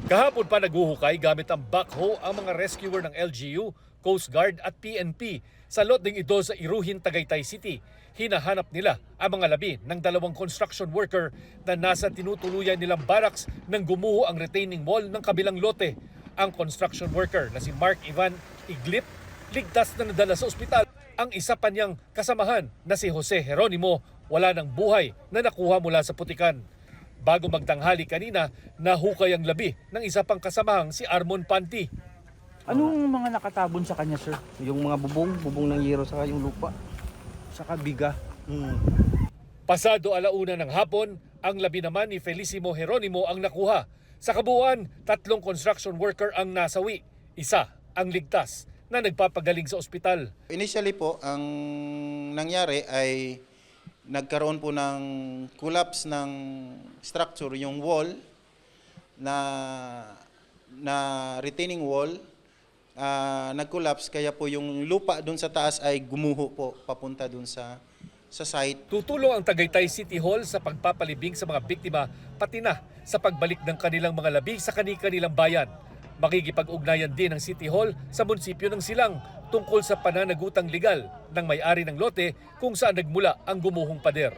Kahapon pa naguhukay gamit ang backhoe ang mga rescuer ng LGU, Coast Guard at PNP sa lot ding ito sa Iruhin, Tagaytay City. Hinahanap nila ang mga labi ng dalawang construction worker na nasa tinutuluyan nilang barracks nang gumuho ang retaining wall ng kabilang lote. Ang construction worker na si Mark Ivan Iglip ligtas na nadala sa ospital. Ang isa pa niyang kasamahan na si Jose Jeronimo wala ng buhay na nakuha mula sa putikan. Bago magtanghali kanina, nahukay ang labi ng isa pang kasamahang si Armon Panti. Anong mga nakatabon sa kanya, sir? Yung mga bubong ng yero saka yung lupa. Sa kabiga. Pasado alauna ng hapon, ang labi naman ni Felicimo Jeronimo ang nakuha. Sa kabuuan, 3 construction worker ang nasawi. Isa ang ligtas na nagpapagaling sa ospital. Initially po, ang nangyari ay nagkaroon po ng collapse ng structure, yung wall na retaining wall, nag-collapse kaya po yung lupa doon sa taas ay gumuho po papunta doon sa site. Tutulong ang Tagaytay City Hall sa pagpapalibing sa mga biktima pati na sa pagbalik ng kanilang mga labi sa kani-kanilang bayan. Makikipag-ugnayan din ng City Hall sa munisipyo ng Silang tungkol sa pananagutang legal ng may-ari ng lote kung saan nagmula ang gumuhong pader.